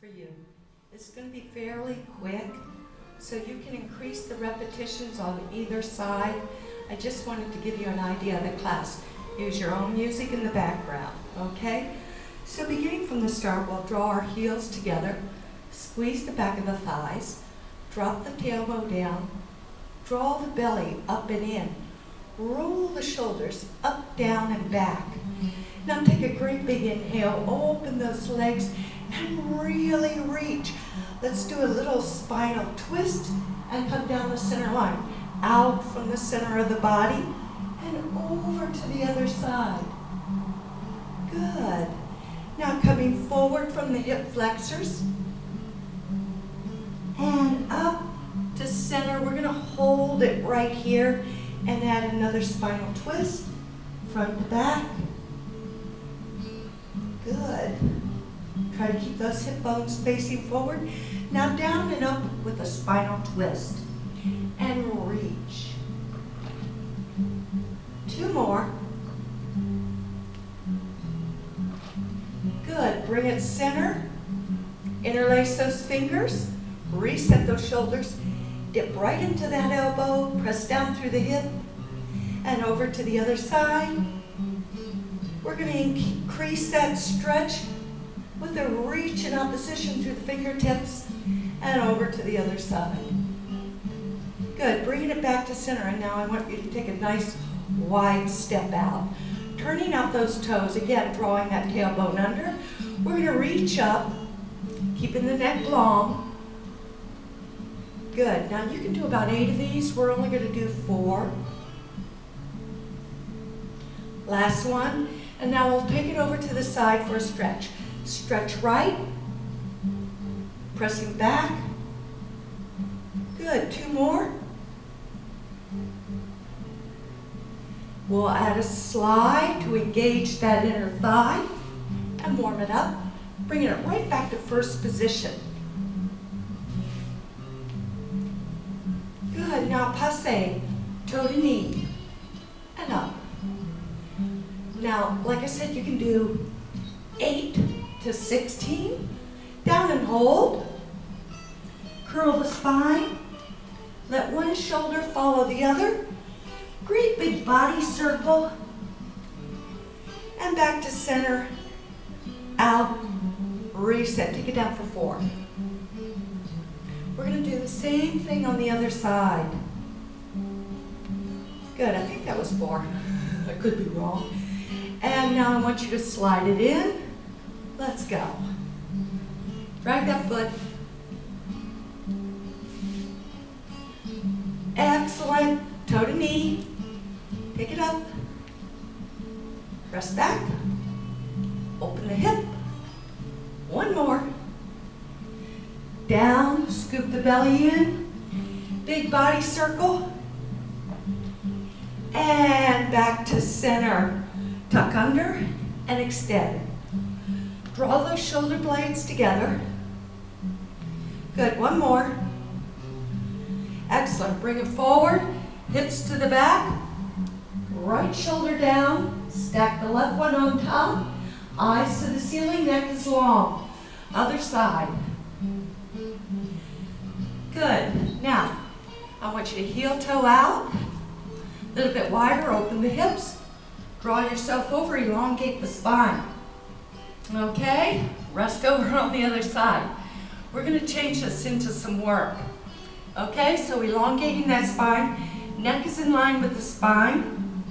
for you. It's going to be fairly quick, so you can increase the repetitions on either side. I just wanted to give you an idea of the class. Use your own music in the background, okay? So beginning from the start, we'll draw our heels together, squeeze the back of the thighs, drop the tailbone down, draw the belly up and in, roll the shoulders up, down, and back. Now take a great big inhale, open those legs, and really reach. Let's do a little spinal twist and come down the center line, out from the center of the body and over to the other side. Good. Now coming forward from the hip flexors and up to center. We're going to hold it right here and add another spinal twist, front to back. Good. Try to keep those hip bones facing forward. Now down and up with a spinal twist. And reach. 2 more. Good. Bring it center. Interlace those fingers. Reset those shoulders. Dip right into that elbow. Press down through the hip. And over to the other side. We're going to increase that stretch with a reach in opposition through the fingertips and over to the other side. Good, bringing it back to center, and now I want you to take a nice wide step out. Turning out those toes, again, drawing that tailbone under. We're going to reach up, keeping the neck long. Good, now you can do about 8 of these. We're only going to do 4. Last one, and now we'll take it over to the side for a stretch. Stretch right, pressing back. Good, 2 more. We'll add a slide to engage that inner thigh and warm it up, bringing it right back to first position. Good, now passe, toe to knee, and up. Now, like I said, you can do 8 to 16, down and hold, curl the spine, let one shoulder follow the other, great big body circle, and back to center, out, reset, take it down for 4. We're going to do the same thing on the other side. Good, I think that was 4. I could be wrong. And now I want you to slide it in. Let's go. Drag that foot. Excellent. Toe to knee. Pick it up. Press back. Open the hip. 1 more. Down. Scoop the belly in. Big body circle. And back to center. Tuck under and extend. Draw those shoulder blades together. Good, 1 more. Excellent, bring it forward, hips to the back, right shoulder down, stack the left one on top, eyes to the ceiling, neck is long. Other side. Good, now, I want you to heel toe out, a little bit wider, open the hips, draw yourself over, elongate the spine. Okay, rest over on the other side. We're going to change this into some work. Okay, so elongating that spine, neck is in line with the spine.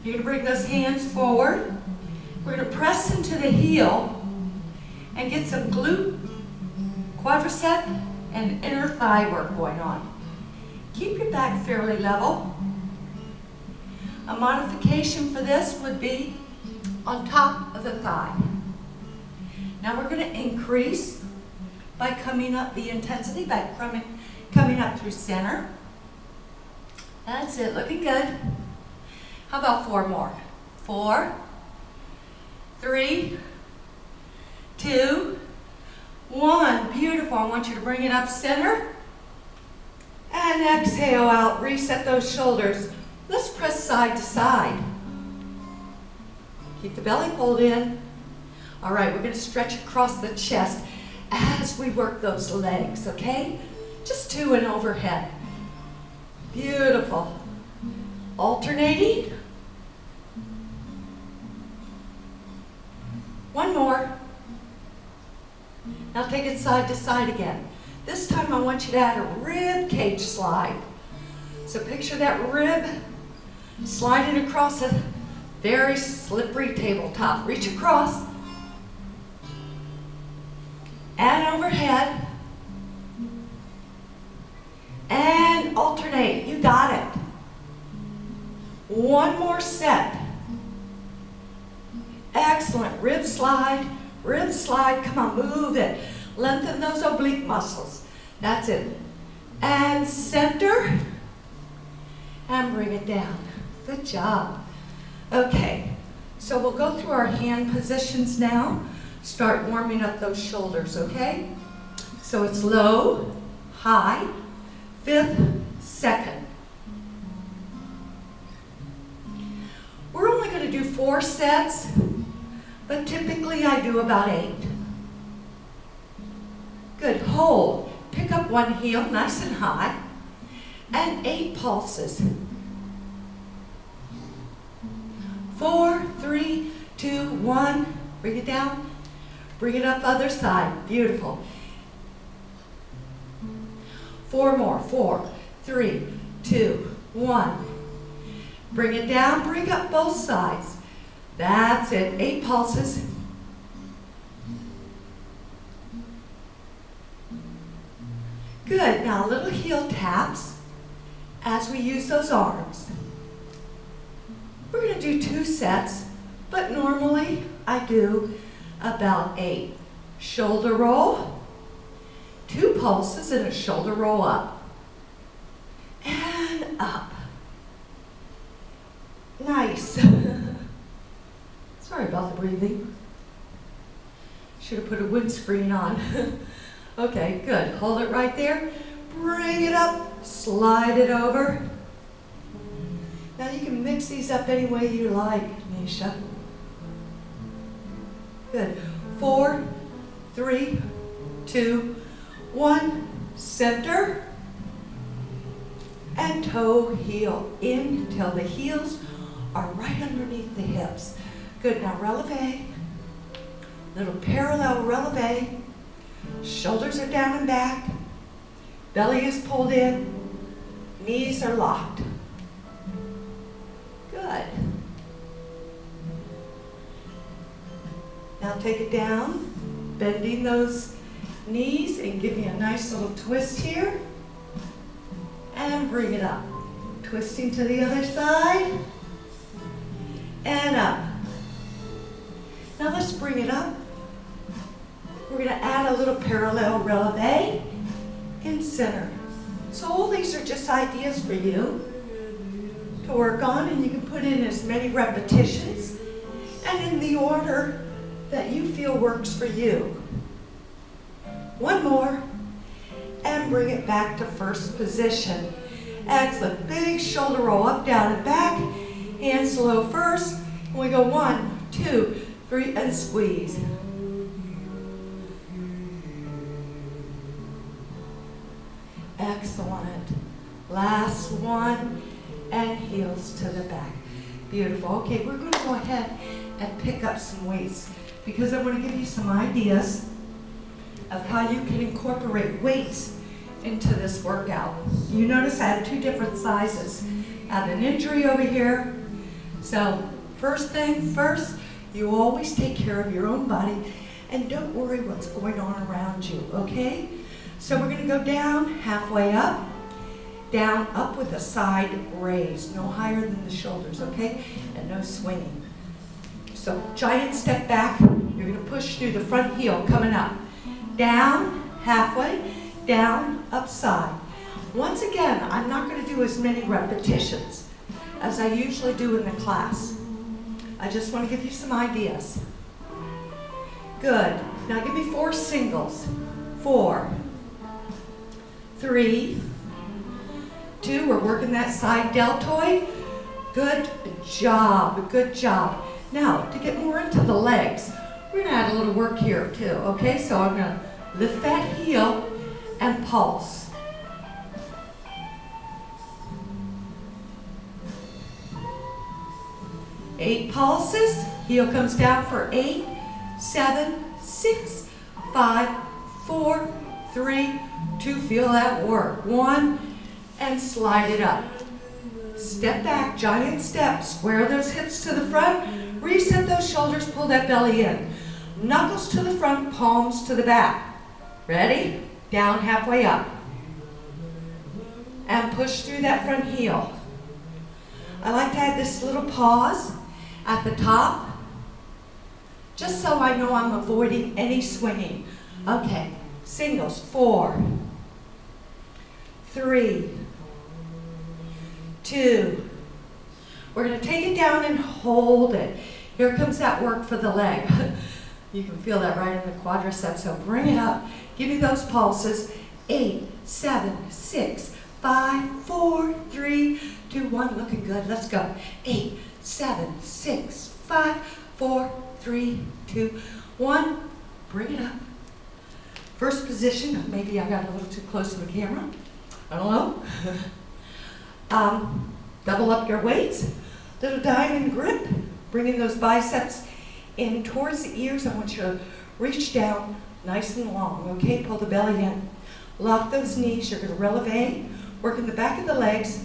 You're going to bring those hands forward. We're going to press into the heel and get some glute, quadricep, and inner thigh work going on. Keep your back fairly level. A modification for this would be on top of the thigh. Now we're going to increase by coming up the intensity, by coming up through center. That's it, looking good. How about 4 more? 4, 3, 2, 1. Beautiful. I want you to bring it up center. And exhale out, reset those shoulders. Let's press side to side. Keep the belly pulled in. All right, we're going to stretch across the chest. as we work those legs, okay? Just 2 and overhead. Beautiful. Alternating. 1 more. Now take it side to side again. This time I want you to add a rib cage slide. So picture that rib, slide it across a very slippery tabletop. Reach across and overhead and alternate. You got it. 1 more set. Excellent. Rib slide, come on, move it. Lengthen those oblique muscles. That's it. And center, and bring it down. Good job. Okay, so we'll go through our hand positions now. Start warming up those shoulders, okay? So it's low, high, 5th, 2nd. We're only going to do 4 sets, but typically I do about 8. Good, hold. Pick up 1 heel, nice and high, and 8 pulses. 4, 3, 2, 1. Bring it down. Bring it up other side. Beautiful. 4 more. 4, 3, 2, 1. Bring it down. Bring up both sides. That's it. 8 pulses. Good. Now little heel taps as we use those arms. We're going to do 2 sets, but normally I do about 8. Shoulder roll, 2 pulses and a shoulder roll up. And up. Nice. Sorry about the breathing. Should have put a windscreen on. Okay, good. Hold it right there. Bring it up. Slide it over. Now you can mix these up any way you like, Nisha. Good. 4, 3, 2, 1. Center. And toe heel in till the heels are right underneath the hips. Good. Now releve. Little parallel releve. Shoulders are down and back. Belly is pulled in. Knees are locked. Good. Now take it down, bending those knees and give me a nice little twist here. And bring it up. Twisting to the other side. And up. Now let's bring it up. We're going to add a little parallel releve in center. So all these are just ideas for you to work on, and you can put in as many repetitions and in the order that you feel works for you. 1 more, and bring it back to first position. Excellent. Big shoulder roll up, down, and back. Hands low first. And we go 1, 2, 3, and squeeze. Excellent. Last one, and heels to the back. Beautiful. Okay, we're going to go ahead and pick up some weights because I want to give you some ideas of how you can incorporate weights into this workout. You notice I have 2 different sizes. I have an injury over here. So first thing first, you always take care of your own body and don't worry what's going on around you, okay? So we're going to go down, halfway up, down, up with a side raise, no higher than the shoulders, okay? And no swinging. So giant step back, you're going to push through the front heel coming up. Down, halfway, down, up side. Once again, I'm not going to do as many repetitions as I usually do in the class. I just want to give you some ideas. Good. Now give me 4 singles. 4, 3, 2, we're working that side deltoid. Good job, good job. Now, to get more into the legs, we're gonna add a little work here too, okay? So I'm gonna Lift that heel and pulse. Eight pulses. Heel comes down for 8, 7, 6, 5, 4, 3, 2. Feel that work. 1, and slide it up. Step back, giant step. Square those hips to the front. Reset those shoulders, pull that belly in. Knuckles to the front, palms to the back. Ready? Down, halfway up. And push through that front heel. I like to add this little pause at the top, just so I know I'm avoiding any swinging. Okay, singles, 4, 3, 2. We're going to take it down and hold it. Here comes that work for the leg. You can feel that right in the quadriceps, so bring it up. Give me those pulses. 8, 7, 6, 5, 4, 3, 2, 1. Looking good. Let's go. 8, 7, 6, 5, 4, 3, 2, 1. Bring it up. First position. Maybe I got a little too close to the camera. I don't know. Double up your weights. Little diamond grip. Bringing those biceps in towards the ears. I want you to reach down nice and long. Okay, pull the belly in. Lock those knees. You're going to releve. Work in the back of the legs.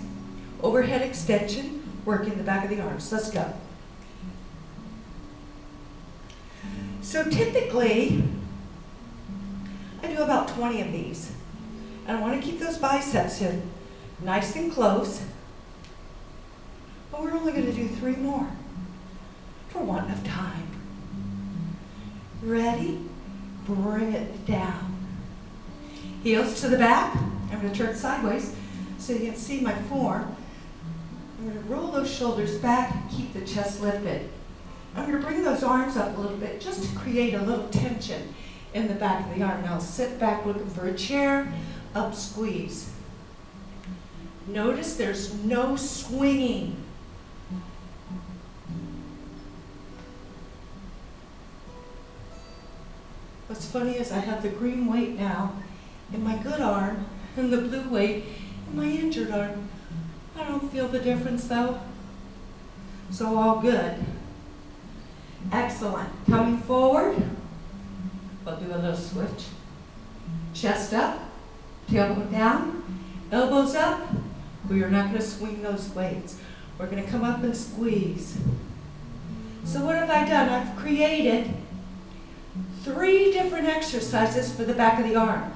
Overhead extension. Work in the back of the arms. Let's go. So typically, I do about 20 of these. And I want to keep those biceps in nice and close. But we're only going to do 3 more for want of time. Ready? Bring it down. Heels to the back. I'm going to turn sideways so you can see my form. I'm going to roll those shoulders back and keep the chest lifted. I'm going to bring those arms up a little bit just to create a little tension in the back of the arm. Now sit back looking for a chair, up squeeze. Notice there's no swinging. What's funny is I have the green weight now in my good arm and the blue weight in my injured arm. I don't feel the difference though. So all good. Excellent. Coming forward. We'll do a little switch. Chest up, tailbone down, elbows up. We are not going to swing those weights. We're going to come up and squeeze. So what have I done? I've created 3 different exercises for the back of the arm.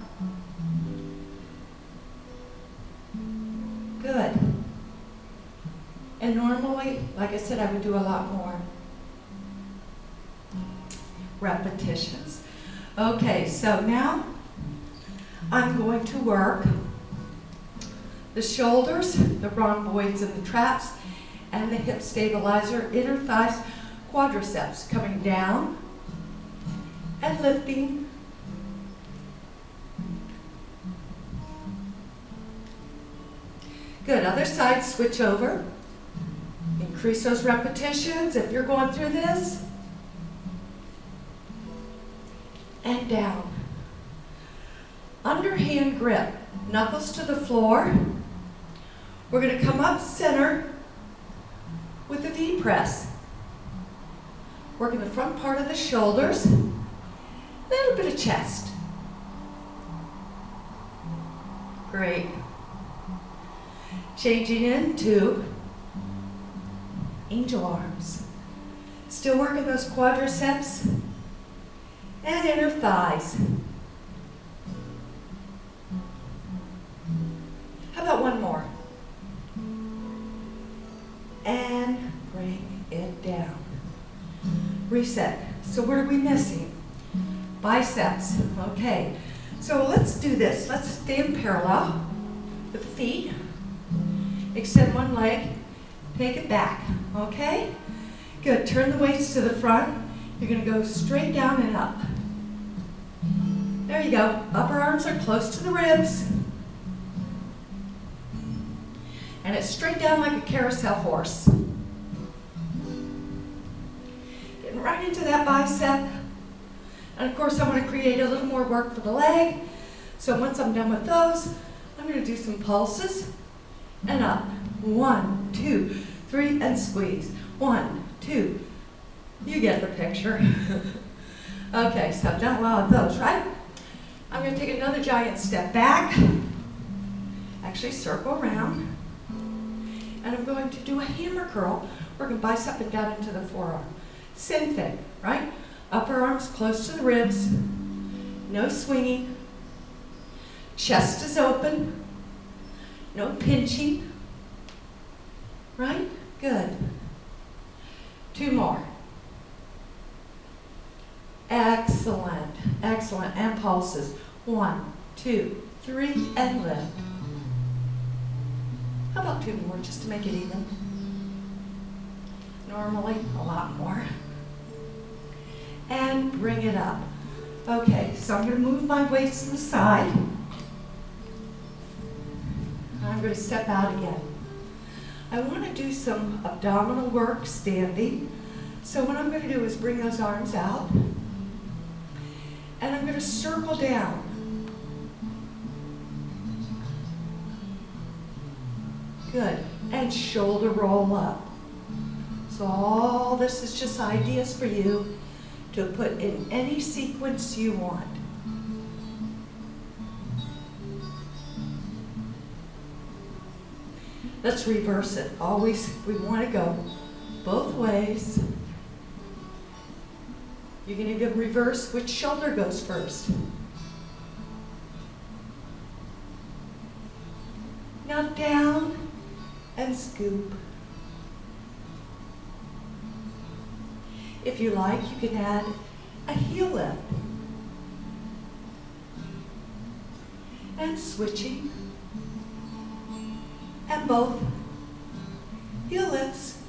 Good. And normally, like I said, I would do a lot more repetitions. Okay, so now I'm going to work the shoulders, the rhomboids and the traps, and the hip stabilizer, inner thighs, quadriceps, coming down and lifting. Good, other side, switch over. Increase those repetitions if you're going through this. And down. Underhand grip, knuckles to the floor. We're going to come up center with the V press. Working the front part of the shoulders, a little bit of chest. Great. Changing into angel arms. Still working those quadriceps and inner thighs. How about one more? And bring it down. Reset. So what are we missing? Biceps. Okay. So let's do this. Let's stand parallel with the feet. Extend one leg. Take it back. Okay? Good. Turn the weights to the front. You're going to go straight down and up. There you go. Upper arms are close to the ribs. And it's straight down like a carousel horse. Getting right into that bicep. And of course, I want to create a little more work for the leg. So once I'm done with those, I'm going to do some pulses and up. 1, 2, 3, and squeeze. 1, 2. You get the picture. Okay, so I've done a lot of those, right? I'm going to take another giant step back. Actually, circle around. And I'm going to do a hammer curl, working bicep and down into the forearm. Same thing, right? Upper arms close to the ribs. No swinging. Chest is open. No pinching. Right? Good. 2 more. Excellent. Excellent. And pulses. 1, 2, 3, and lift. How about 2 more, just to make it even? Normally, a lot more. And bring it up. Okay, so I'm going to move my waist to the side. I'm going to step out again. I want to do some abdominal work standing. So what I'm going to do is bring those arms out. And I'm going to circle down. Good. And shoulder roll up. So all this is just ideas for you to put in any sequence you want. Let's reverse it. Always, we want to go both ways. You can even reverse which shoulder goes first. Now down and scoop. If you like, you can add a heel lift. And switching. And both heel lifts,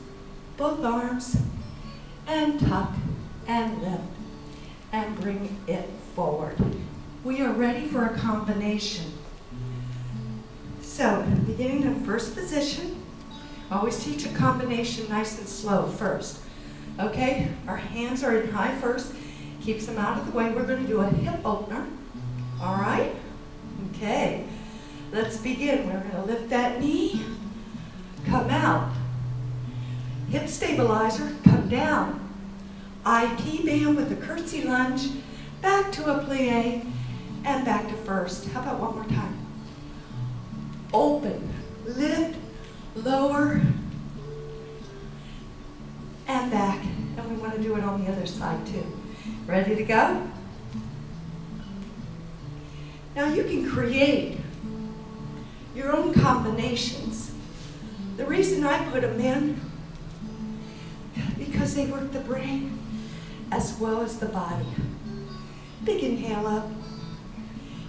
both arms, and tuck and lift, and bring it forward. We are ready for a combination. So, beginning in first position, always teach a combination nice and slow first. Okay, our hands are in high first, keeps them out of the way. We're going to do a hip opener. All right? Okay, let's begin. We're going to lift that knee, come out. Hip stabilizer, come down. IT band with a curtsy lunge, back to a plie, and back to first. How about one more time? Open, lift, lower, and back. And we want to do it on the other side too. Ready to go? Now you can create your own combinations. The reason I put them in, because they work the brain as well as the body. Big inhale up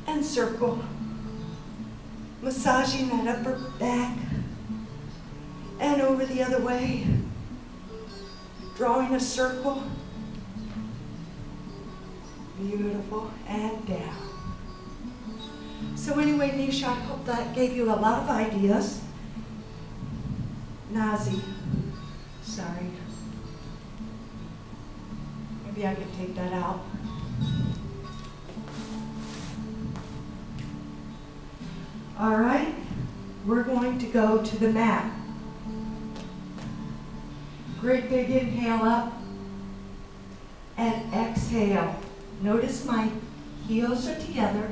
and circle. Massaging that upper back and over the other way. Drawing a circle. Beautiful. And down. So anyway, Nisha, I hope that gave you a lot of ideas. Nazi. Sorry. Maybe I could take that out. All right, we're going to go to the mat. Great big inhale up and exhale. Notice my heels are together,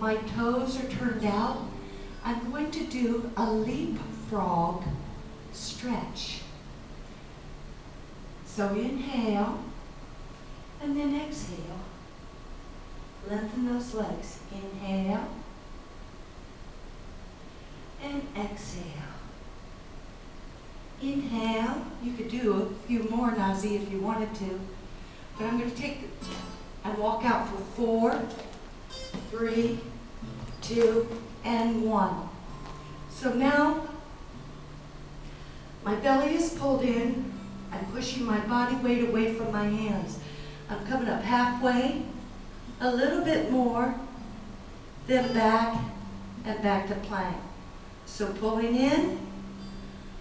my toes are turned out. I'm going to do a leapfrog stretch. So inhale and then exhale. Lengthen those legs. Inhale and exhale. Inhale. You could do a few more, Nazi, if you wanted to. But I'm going to take and walk out for 4, 3, 2, and 1. So now my belly is pulled in. I'm pushing my body weight away from my hands. I'm coming up halfway, a little bit more, then back and back to plank. So pulling in,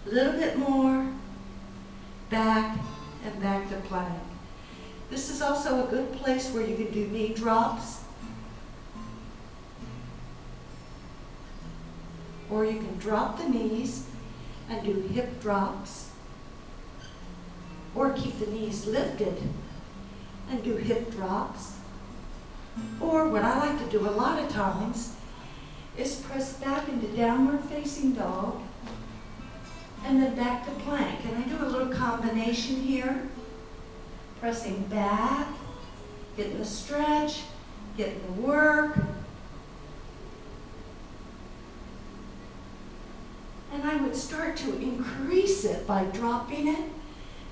a little bit more, back and back to plank. This is also a good place where you can do knee drops. Or you can drop the knees and do hip drops. Or keep the knees lifted and do hip drops. Or what I like to do a lot of times is press back into downward facing dog and then back to plank. And I do a little combination here. Pressing back, getting the stretch, getting the work. And I would start to increase it by dropping it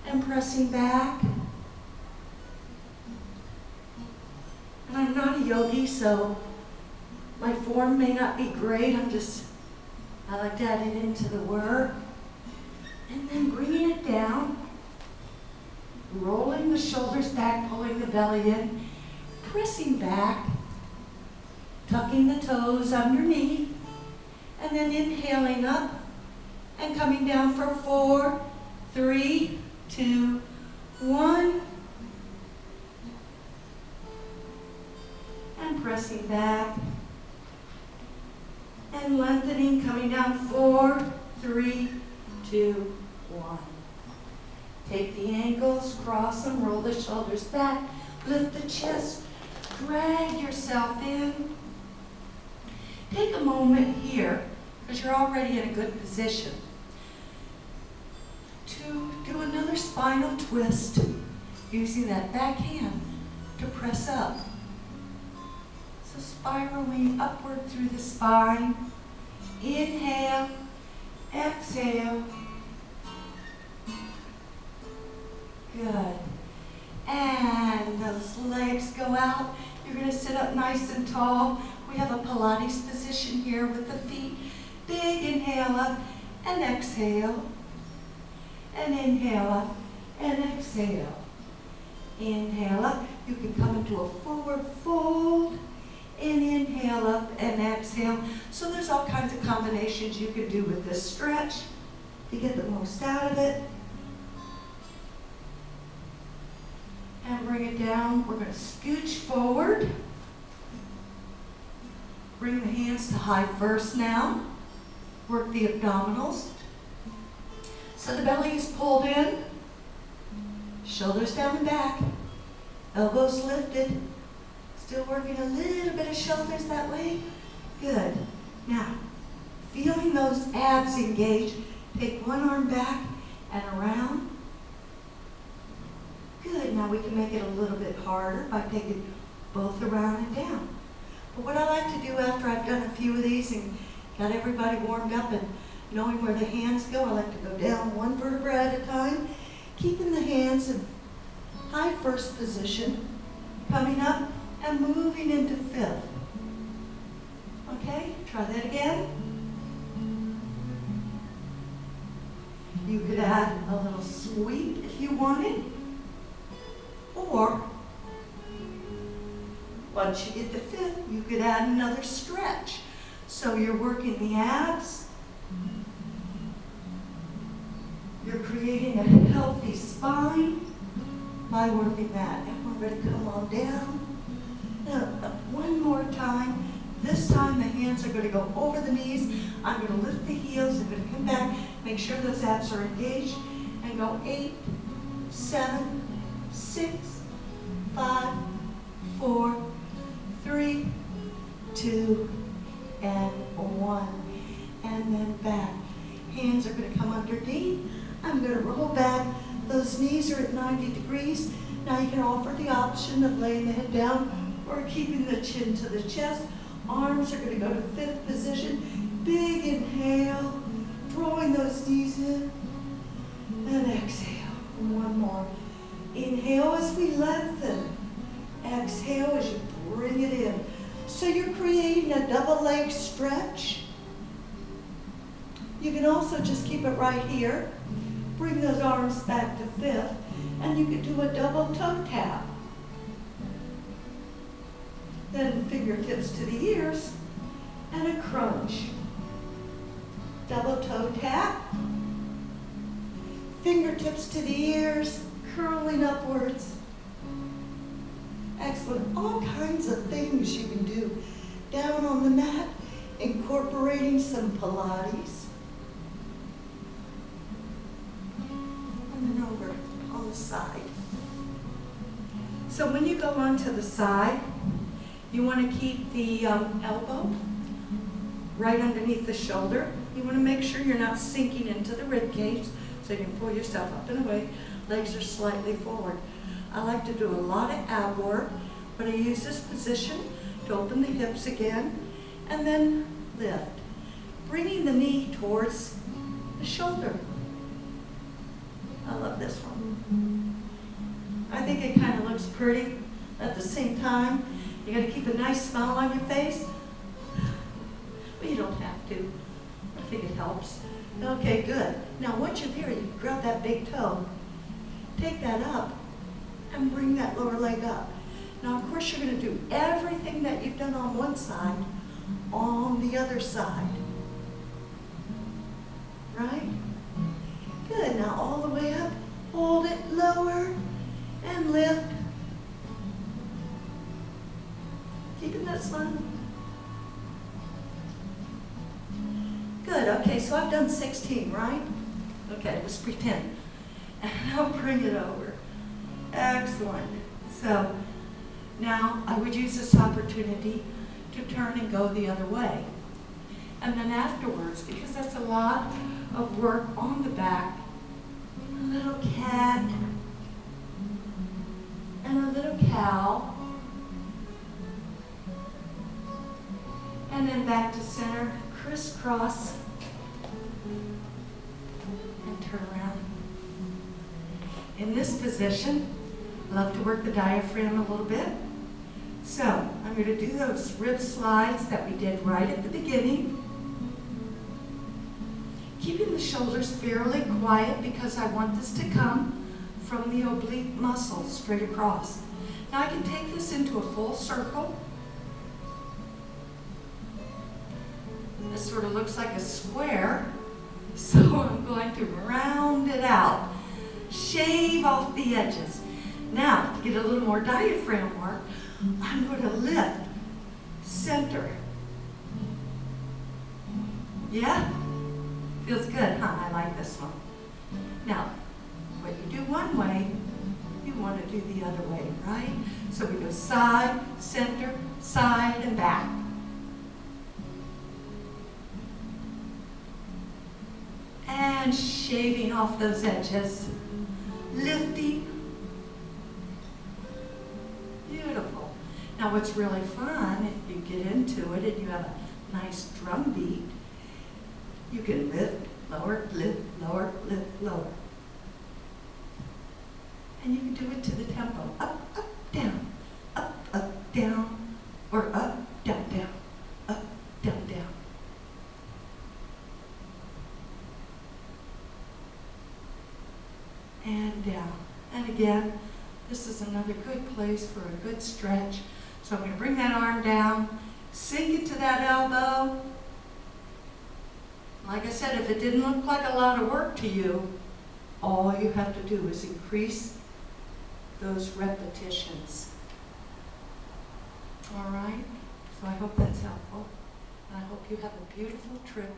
and pressing back. And I'm not a yogi, so my form may not be great. I like to add it into the work. And then bringing it down, rolling the shoulders back, pulling the belly in, pressing back, tucking the toes underneath, and then inhaling up and coming down for 4, 3, 2, 1. And pressing back and lengthening, coming down 4, 3, 2, 1. Take the ankles, cross them, roll the shoulders back, lift the chest, drag yourself in. Take a moment here, because you're already in a good position, to do another spinal twist using that back hand to press up. So spiraling upward through the spine. Inhale, exhale. Good. And those legs go out. You're going to sit up nice and tall. We have a Pilates position here with the feet. Big inhale up and exhale. And inhale up and exhale. Inhale up. You can come into a forward fold. And inhale up and exhale. So there's all kinds of combinations you can do with this stretch to get the most out of it. And bring it down. We're going to scooch forward. Bring the hands to high first now. Work the abdominals. So the belly is pulled in. Shoulders down and back. Elbows lifted. Still working a little bit of shoulders that way. Good. Now, feeling those abs engage, take one arm back and around. Good. Now we can make it a little bit harder by taking both around and down. But what I like to do after I've done a few of these and got everybody warmed up and knowing where the hands go, I like to go down one vertebra at a time, keeping the hands in high first position, coming up and moving into fifth. Okay, try that again. You could add a little sweep if you wanted. Or, once you get to fifth, you could add another stretch. So you're working the abs. You're creating a healthy spine by working that. And we're going to come on down. Now, one more time. This time the hands are going to go over the knees. I'm going to lift the heels. I'm going to come back, make sure those abs are engaged, and go 8, 7, 6, 5, 4, 3, 2, and 1. And then back. Hands are going to come underneath. I'm going to roll back. Those knees are at 90 degrees. Now you can offer the option of laying the head down or keeping the chin to the chest. Arms are going to go to fifth position. Big inhale, drawing those knees in. And exhale. One more. Inhale as we lengthen. Exhale as you bring it in. So you're creating a double leg stretch. You can also just keep it right here. Bring those arms back to fifth. And you could do a double toe tap. Then fingertips to the ears and a crunch. Double toe tap. Fingertips to the ears, curling upwards. Excellent. All kinds of things you can do down on the mat, incorporating some Pilates. And then over on the side. So when you go onto the side, you want to keep the elbow right underneath the shoulder. You want to make sure you're not sinking into the rib cage, so you can pull yourself up and away. Legs are slightly forward. I like to do a lot of ab work, but I use this position to open the hips again, and then lift. Bringing the knee towards the shoulder. I love this one. I think it kind of looks pretty. At the same time, you got to keep a nice smile on your face. But you don't have to. I think it helps. Okay, good. Now once you're there, you grab that big toe. Take that up and bring that lower leg up. Now, of course, you're going to do everything that you've done on one side on the other side. Right? Good. Now, all the way up. Hold it lower and lift. Keeping that smile. Good. Okay, so I've done 16, right? Okay, let's pretend. And I'll bring it over. Excellent. So now I would use this opportunity to turn and go the other way. And then afterwards, because that's a lot of work on the back, a little cat and a little cow. And then back to center, crisscross, and turn around. In this position, I love to work the diaphragm a little bit. So I'm going to do those rib slides that we did right at the beginning. Keeping the shoulders fairly quiet because I want this to come from the oblique muscle straight across. Now I can take this into a full circle. This sort of looks like a square, so I'm going to round it out. Shave off the edges. Now, to get a little more diaphragm work, I'm going to lift, center. Yeah? Feels good, huh? I like this one. Now, what you do one way, you want to do the other way, right? So we go side, center, side, and back. And shaving off those edges. Lifting. Beautiful. Now what's really fun, if you get into it and you have a nice drum beat, you can lift, lower, lift, lower, lift, lower. And you can do it to the tempo. Up, down, down, or up, down, down, up, down, down. And down. And again, this is another good place for a good stretch. So I'm going to bring that arm down, sink into that elbow. Like I said, if it didn't look like a lot of work to you, all you have to do is increase those repetitions. All right? So I hope that's helpful. And I hope you have a beautiful trip